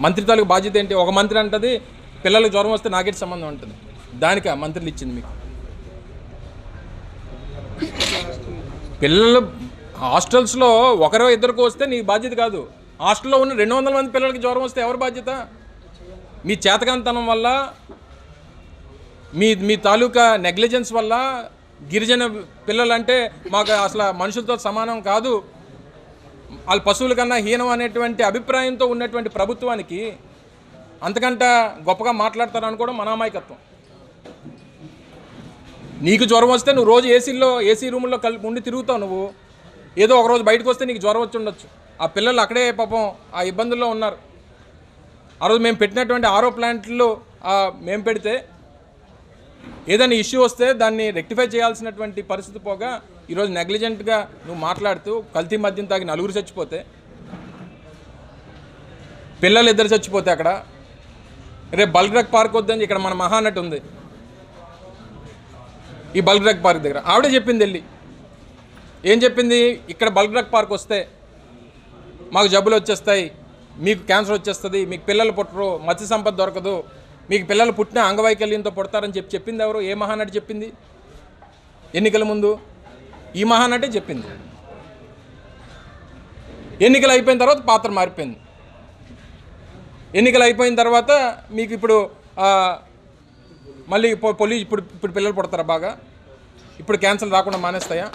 మంత్రి తాలూకు బాధ్యత ఏంటి? ఒక మంత్రి అంటది పిల్లలకు జ్వరం వస్తే నాకేటి సంబంధం ఉంటుంది. దానికి ఆ మంత్రులు ఇచ్చింది మీకు. పిల్లలు హాస్టల్స్లో ఒకరో ఇద్దరికి వస్తే నీ బాధ్యత కాదు. హాస్టల్లో ఉన్న 200 మంది పిల్లలకి జ్వరం వస్తే ఎవరి బాధ్యత? మీ చేతకాంతనం వల్ల, మీ తాలూకా నెగ్లిజెన్స్ వల్ల గిరిజన పిల్లలంటే మాకు అసలు మనుషులతో సమానం కాదు, వాళ్ళు పశువుల కన్నా హీనం అనేటువంటి అభిప్రాయంతో ఉన్నటువంటి ప్రభుత్వానికి అంతకంటే గొప్పగా మాట్లాడతారు అనుకోవడం మన అమాయకత్వం. నీకు జ్వరం వస్తే నువ్వు రోజు ఏసీ రూముల్లో ఉండి తిరుగుతావు. నువ్వు ఏదో ఒకరోజు బయటకు వస్తే నీకు జ్వరం వచ్చి ఉండొచ్చు. ఆ పిల్లలు అక్కడే పాపం ఆ ఇబ్బందుల్లో ఉన్నారు. ఆ రోజు మేము పెట్టినటువంటి ఆరో ప్లాంట్లు మేము పెడితే ఏదైనా ఇష్యూ వస్తే దాన్ని రెక్టిఫై చేయాల్సినటువంటి పరిస్థితి పోగా ఈరోజు నెగ్లిజెంట్గా నువ్వు మాట్లాడుతూ కల్తీ మద్యం తాగి 4 చచ్చిపోతే, పిల్లలు 2 చచ్చిపోతే, అక్కడ రేపు బల్క్డ్రగ్ పార్క్ వద్దని ఇక్కడ మన మహానటి ఉంది, ఈ బల్క్డ్రగ్ పార్క్ దగ్గర ఆవిడే చెప్పింది. వెళ్ళి ఏం చెప్పింది? ఇక్కడ బల్క్డ్రగ్ పార్క్ వస్తే మాకు జబ్బులు వచ్చేస్తాయి, మీకు క్యాన్సర్ వచ్చేస్తుంది, మీకు పిల్లలు పుట్టరు, మత్స్య సంపద దొరకదు, మీకు పిల్లలు పుట్టిన అంగవైకల్యంతో పుడతారని చెప్పింది ఎవరు? ఏ మహానటి చెప్పింది? ఎన్నికల ముందు ఈ మహానటే చెప్పింది. ఎన్నికలు అయిపోయిన తర్వాత పాత్ర మారిపోయింది. ఎన్నికలు అయిపోయిన తర్వాత మీకు ఇప్పుడు మళ్ళీ ఇప్పుడు పిల్లలు పుడతారా బాగా? ఇప్పుడు క్యాన్సర్ రాకుండా మానేస్తాయా?